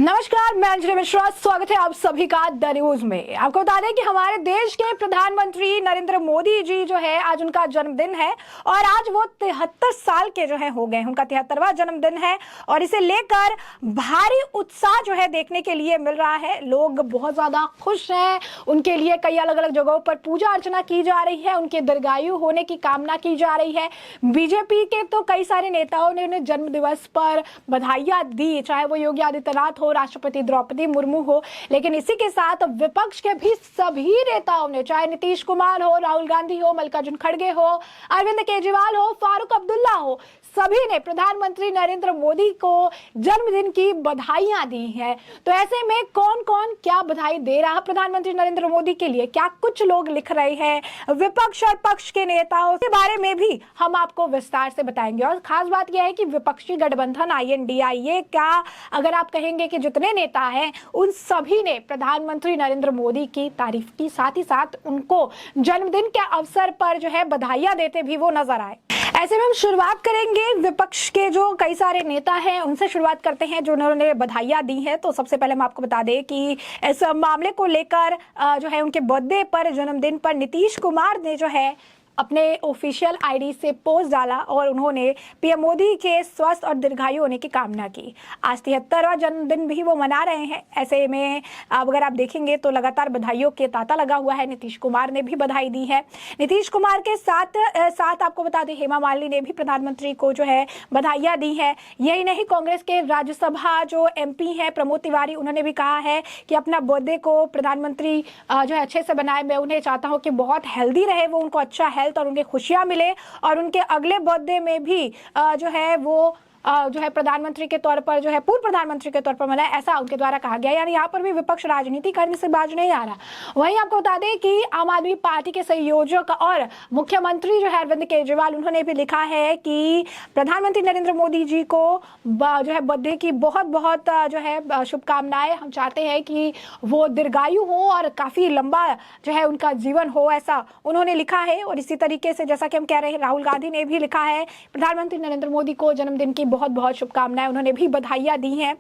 नमस्कार, मैं अंजलि मिश्रा। स्वागत है आप सभी का द न्यूज में। आपको बता दें कि हमारे देश के प्रधानमंत्री नरेंद्र मोदी जी जो है, आज उनका जन्मदिन है और आज वो 73 साल के जो है हो गए। उनका 73वां जन्मदिन है और इसे लेकर भारी उत्साह जो है देखने के लिए मिल रहा है। लोग बहुत ज्यादा खुश हैं। उनके लिए कई अलग अलग जगहों पर पूजा अर्चना की जा रही है, उनके दीर्घायु होने की कामना की जा रही है। बीजेपी के तो कई सारे नेताओं ने उन्हें जन्म दिवस पर बधाइयां दी, चाहे वो योगी आदित्यनाथ हो, राष्ट्रपति द्रौपदी मुर्मू हो। लेकिन इसी के साथ विपक्ष के भी सभी नेताओं ने, चाहे नीतीश कुमार हो, राहुल गांधी हो, मल्लिकार्जुन खड़गे हो, अरविंद केजरीवाल हो, फारूक अब्दुल्ला हो, सभी ने प्रधानमंत्री नरेंद्र मोदी को जन्मदिन की बधाइयां दी हैं। तो ऐसे में कौन कौन क्या बधाई दे रहा है प्रधानमंत्री नरेंद्र मोदी के लिए, क्या कुछ लोग लिख रहे हैं विपक्ष और पक्ष के नेताओं के बारे में भी हम आपको विस्तार से बताएंगे। और खास बात यह है कि विपक्षी गठबंधन INDIA का अगर आप कहेंगे कि जितने नेता हैं उन सभी ने प्रधानमंत्री नरेंद्र मोदी की तारीफ की, साथ ही साथ उनको जन्मदिन के अवसर पर जो है बधाइयां देते भी वो नजर आए। ऐसे में हम शुरुआत करेंगे विपक्ष के जो कई सारे नेता हैं उनसे शुरुआत करते हैं जो उन्होंने बधाइयां दी हैं। तो सबसे पहले हम आपको बता दें कि इस मामले को लेकर जो है उनके बर्थडे पर, जन्मदिन पर नीतीश कुमार ने जो है अपने ऑफिशियल ID से पोस्ट डाला और उन्होंने PM मोदी के स्वस्थ और दीर्घायु होने की कामना की। आज 73वां जन्मदिन भी वो मना रहे हैं। ऐसे में अब अगर आप देखेंगे तो लगातार बधाइयों के तांता लगा हुआ है। नीतीश कुमार ने भी बधाई दी है। नीतीश कुमार के साथ आपको बता दें हेमा मालिनी ने भी प्रधानमंत्री को जो है बधाइयां दी है। यही नहीं, कांग्रेस के राज्यसभा जो MP है प्रमोद तिवारी, उन्होंने भी कहा है कि अपना बर्थडे को प्रधानमंत्री जो है अच्छे से बनाए। मैं उन्हें चाहता हूँ कि बहुत हेल्दी रहे वो, उनको अच्छा हेल्थ और उन्हें खुशियां मिले और उनके अगले बर्थडे में भी जो है वो जो है प्रधानमंत्री के तौर पर, जो है पूर्व प्रधानमंत्री के तौर पर मनाए, ऐसा उनके द्वारा कहा गया। यानी यहाँ पर भी विपक्ष राजनीति करने से बाज नहीं आ रहा। वहीं आपको बता दें कि आम आदमी पार्टी के संयोजक और मुख्यमंत्री जो है अरविंद केजरीवाल, उन्होंने भी लिखा है कि प्रधानमंत्री नरेंद्र मोदी जी को जो है बर्थडे की बहुत बहुत जो है शुभकामनाएं। हम चाहते हैं कि वो दीर्घायु हो और काफी लंबा जो है उनका जीवन हो, ऐसा उन्होंने लिखा है। और इसी तरीके से जैसा कि हम कह रहे हैं, राहुल गांधी ने भी लिखा है प्रधानमंत्री नरेंद्र मोदी को जन्मदिन की बहुत बहुत शुभकामनाएं, उन्होंने भी बधाइयां दी हैं।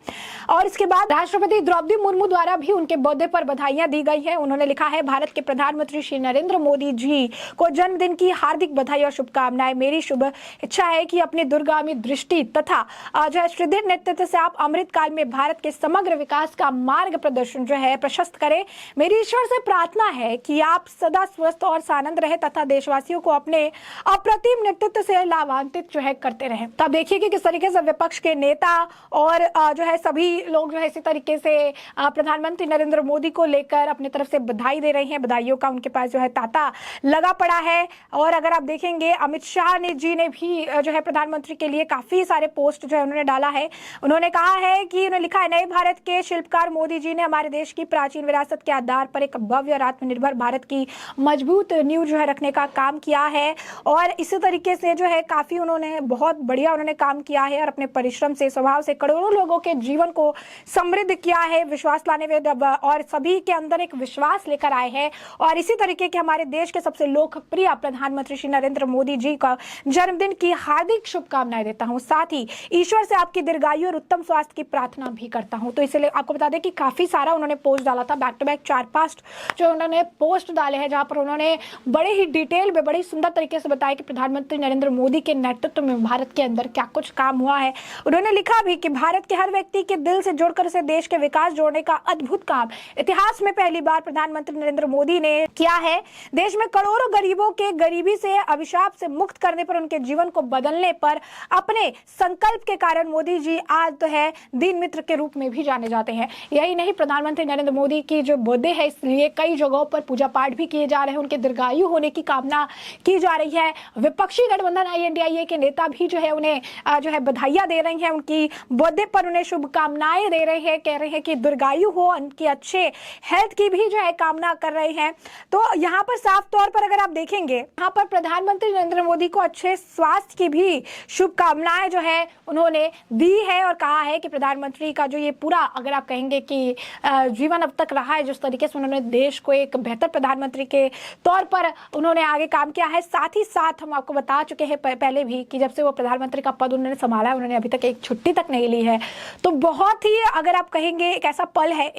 और इसके बाद राष्ट्रपति द्रौपदी मुर्मू द्वारा भी उनके बर्थडे पर बधाइयां दी गई हैं। उन्होंने लिखा है भारत के प्रधानमंत्री श्री नरेंद्र मोदी जी को जन्मदिन की हार्दिक बधाई और शुभकामनाएं। मेरी शुभ इच्छा है कि अपनी दूरगामी दृष्टि तथा जो है सुदृढ़ नेतृत्व से आप अमृत काल में भारत के समग्र विकास का मार्ग प्रदर्शन जो है प्रशस्त करें। मेरी ईश्वर से प्रार्थना है कि आप सदा स्वस्थ और सानंद रहे तथा देशवासियों को अपने अप्रतिम नेतृत्व से लाभान्वित जो है करते रहें। तब देखिए कि किस तरीके से विपक्ष के नेता और जो है सभी लोग जो है इसी तरीके से प्रधानमंत्री नरेंद्र मोदी को लेकर अपनी तरफ से बधाई दे रहे हैं। बधाइयों का उनके पास जो है तांता लगा पड़ा है। और अगर आप देखेंगे अमित शाह जी ने भी जो है प्रधानमंत्री के लिए काफी सारे पोस्ट जो है उन्होंने डाला है। उन्होंने कहा है कि उन्होंने लिखा है, नए भारत के शिल्पकार मोदी जी ने हमारे देश की प्राचीन विरासत के आधार पर एक भव्य और आत्मनिर्भर भारत की मजबूत नींव जो है रखने का काम किया है। और इसी तरीके से जो है काफी उन्होंने बहुत बढ़िया उन्होंने काम किया है और अपने परिश्रम से, स्वभाव से करोड़ों लोगों के जीवन को समृद्ध किया है, विश्वास लाने में और सभी के अंदर एक विश्वास लेकर आए हैं। और इसी तरीके के हमारे देश के सबसे लोकप्रिय प्रधानमंत्री श्री नरेंद्र मोदी जी का जन्मदिन की हार्दिक शुभकामनाएं देता हूं। साथ ही ईश्वर से आपकी दीर्घायु और उत्तम स्वास्थ्य की प्रार्थना भी करता हूं। तो इसलिए आपको बता दें कि काफी सारा उन्होंने पोस्ट डाला था, बैक टू बैक 4-5 जो उन्होंने पोस्ट डाले हैं, जहां पर उन्होंने बड़े ही डिटेल में, बड़ी सुंदर तरीके से बताया कि प्रधानमंत्री नरेंद्र मोदी के नेतृत्व में भारत के अंदर क्या कुछ काम हुआ है। उन्होंने लिखा भी कि भारत के हर व्यक्ति के दिल से जोड़कर उसे देश के विकास जोड़ने का अद्भुत काम इतिहास में पहली बार प्रधानमंत्री नरेंद्र मोदी ने किया है। देश में करोड़ों गरीबों के गरीबी से, अभिशाप से मुक्त करने पर, उनके जीवन को बदलने पर अपने संकल्प के कारण मोदी जी आज तो है दीन मित्र के रूप में भी जाने जाते हैं। यही नहीं, प्रधानमंत्री नरेंद्र मोदी की जो बर्थडे है इसलिए कई जगहों पर पूजा पाठ भी किए जा रहे हैं, उनके दीर्घायु होने की कामना की जा रही है। विपक्षी गठबंधन INDIA के नेता भी जो है उन्हें जो है बधाइयां दे रही हैं, उनकी बर्थडे पर उन्हें शुभकामनाएं दे रहे हैं, कह रहे हैं कि दीर्घायु हो, उनकी अच्छे हेल्थ की भी जो है कामना कर रहे हैं। तो यहाँ पर साफ तौर पर अगर आप देखेंगे, यहाँ पर प्रधानमंत्री नरेंद्र मोदी को अच्छे स्वास्थ्य की भी शुभकामनाएं जो है उन्होंने दी है और कहा है कि प्रधानमंत्री का जो ये पूरा, अगर आप कहेंगे कि जीवन अब तक रहा है, जिस तरीके से उन्होंने देश को एक बेहतर प्रधानमंत्री के तौर पर उन्होंने आगे काम किया है। साथ ही साथ हम आपको बता चुके हैं पहले भी कि जब से वो प्रधानमंत्री का पद उन्होंने संभाला संभाला है, उन्होंने अभी तक एक छुट्टी तक नहीं ली है। तो बहुत ही, अगर आप कहेंगे, एक ऐसा पल है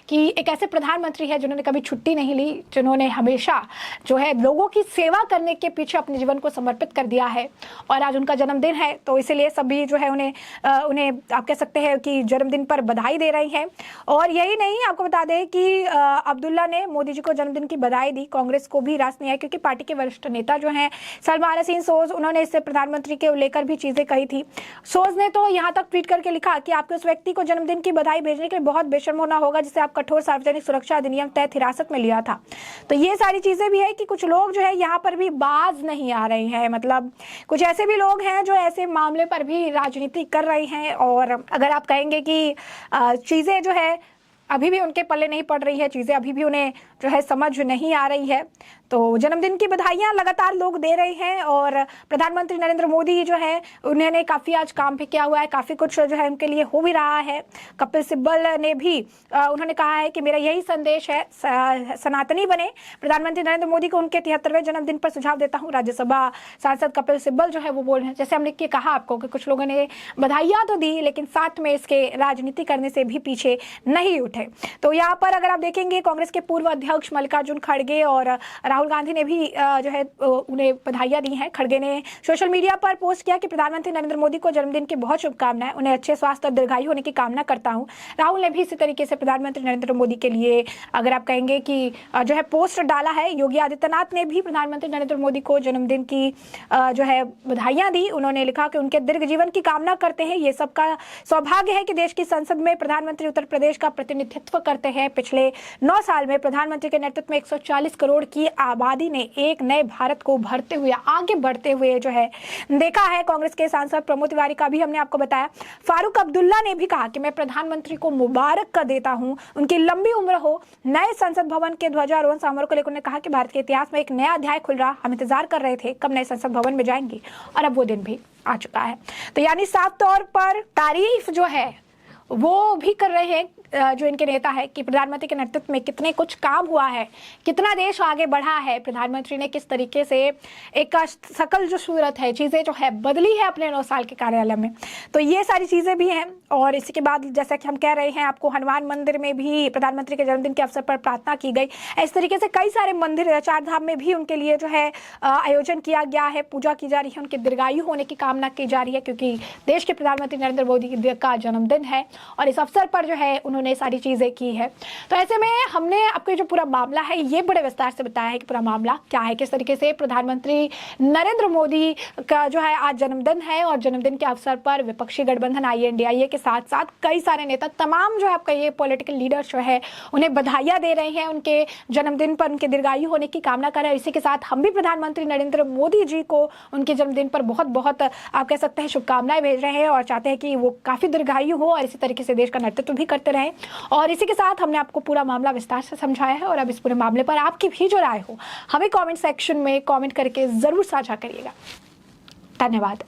कि एक ऐसे प्रधानमंत्री है जिन्होंने कभी छुट्टी नहीं ली, जिन्होंने हमेशा जो है लोगों की सेवा करने के पीछे अपने जीवन को समर्पित कर दिया है। और आज उनका जन्मदिन है, तो इसीलिए सभी जो है उन्हें आप कह सकते हैं कि जन्मदिन पर बधाई दे रही हैं। और यही नहीं, आपको बता दें कि अब्दुल्ला ने मोदी जी को जन्मदिन की बधाई दी। कांग्रेस को भी रास नहीं आया, क्योंकि पार्टी के वरिष्ठ नेता जो हैं सलमान हसीन सोज, उन्होंने इससे प्रधानमंत्री के लेकर भी चीजें कही थी। सोज ने तो यहाँ तक ट्वीट करके लिखा कि आपके उस व्यक्ति को जन्मदिन की बधाई भेजने के लिए बहुत बेशर्म होना होगा जिसे आप कठोर सार्वजनिक सुरक्षा अधिनियम तहत हिरासत में लिया था। तो ये सारी चीजें भी है कि कुछ लोग जो है यहाँ पर भी बाज नहीं आ रहे हैं। मतलब कुछ ऐसे भी लोग हैं जो ऐसे मामले पर भी राजनीति कर रहे हैं। और अगर आप कहेंगे कि चीजें जो है अभी भी उनके पल्ले नहीं पड़ रही है, चीजें अभी भी उन्हें जो है समझ नहीं आ रही है, तो जन्मदिन की बधाइयां लगातार लोग दे रहे हैं। और प्रधानमंत्री नरेंद्र मोदी जो है उन्होंने काफ़ी आज काम भी किया हुआ है, काफ़ी कुछ जो है उनके लिए हो भी रहा है। कपिल सिब्बल ने भी उन्होंने कहा है कि मेरा यही संदेश है, सनातनी बने। प्रधानमंत्री नरेंद्र मोदी को उनके 73वें जन्मदिन पर सुझाव देता हूँ। राज्यसभा सांसद कपिल सिब्बल जो है वो बोल रहे हैं, जैसे हमने कहा आपको कि कुछ लोगों ने बधाइयाँ तो दी, लेकिन साथ में इसके राजनीति करने से भी पीछे नहीं उठे। तो यहाँ पर अगर आप देखेंगे, कांग्रेस के पूर्व अध्यक्ष मल्लिकार्जुन खड़गे और राहुल गांधी ने भी जो है उन्हें बधाइयां दी हैं। खड़गे ने सोशल मीडिया पर पोस्ट किया कि प्रधानमंत्री नरेंद्र मोदी को जन्मदिन की बहुत शुभकामनाएं, उन्हें अच्छे स्वास्थ्य और दीर्घायु होने की कामना करता हूं। राहुल ने भी इसी तरीके से प्रधानमंत्री नरेंद्र मोदी के लिए अगर आप कहेंगे कि जो है पोस्ट डाला है। योगी आदित्यनाथ ने भी प्रधानमंत्री नरेंद्र मोदी को जन्मदिन की जो है बधाइयां दी। उन्होंने लिखा कि उनके दीर्घ जीवन की कामना करते हैं। ये सबका सौभाग्य है कि देश की संसद में प्रधानमंत्री उत्तर प्रदेश का प्रतिनिधित्व करते हैं। पिछले 9 साल में प्रधानमंत्री के नेतृत्व में 140 करोड़ की आबादी ने एक नए भारत को उभरते हुए, आगे बढ़ते हुए जो है देखा है। कांग्रेस के सांसद प्रमोद तिवारी का भी हमने आपको बताया। फारूक अब्दुल्ला ने भी कहा कि मैं प्रधानमंत्री को मुबारक कर देता हूं, उनकी लंबी उम्र हो। नए संसद भवन के ध्वजारोहण समारोह को लेकर उन्होंने कहा कि भारत के इतिहास में एक नया अध्याय खुल रहा, हम इंतजार कर रहे थे कब नए संसद भवन में जाएंगे, और अब वो दिन भी आ चुका है। तो यानी साफ तौर पर तारीफ जो है वो भी कर रहे हैं जो इनके नेता है कि प्रधानमंत्री के नेतृत्व में कितने कुछ काम हुआ है, कितना देश आगे बढ़ा है। प्रधानमंत्री ने किस तरीके से एक सकल जो सूरत है, चीज़ें जो है बदली है अपने 9 साल के कार्यकाल में। तो ये सारी चीज़ें भी हैं। और इसी के बाद जैसा कि हम कह रहे हैं आपको, हनुमान मंदिर में भी प्रधानमंत्री के जन्मदिन के अवसर पर प्रार्थना की गई। इस तरीके से कई सारे मंदिर, 4 धाम में भी उनके लिए जो है आयोजन किया गया है, पूजा की जा रही है, उनके दीर्घायु होने की कामना की जा रही है, क्योंकि देश के प्रधानमंत्री नरेंद्र मोदी का जन्मदिन है और इस अवसर पर जो है उन्होंने सारी चीज़ें की है। तो ऐसे में हमने आपको जो पूरा मामला है ये बड़े विस्तार से बताया है कि पूरा मामला क्या है, किस तरीके से प्रधानमंत्री नरेंद्र मोदी का जो है आज जन्मदिन है। और जन्मदिन के अवसर पर विपक्षी गठबंधन INDIA के साथ साथ कई सारे नेता, तमाम जो है आपका ये पॉलिटिकल लीडर्स जो है उन्हें बधाइयाँ दे रहे हैं, उनके जन्मदिन पर उनके दीर्घायु होने की कामना कर रहे हैं। इसी के साथ हम भी प्रधानमंत्री नरेंद्र मोदी जी को उनके जन्मदिन पर बहुत बहुत आप कह सकते हैं शुभकामनाएं भेज रहे हैं और चाहते हैं कि वो काफ़ी दीर्घायु हो और इसी तरीके से देश का नेतृत्व भी करते रहें। और इसी के साथ हमने आपको पूरा मामला विस्तार से समझाया है। और अब इस पूरे मामले पर आपकी भी जो राय हो हमें कमेंट सेक्शन में कमेंट करके ज़रूर साझा करिएगा। धन्यवाद।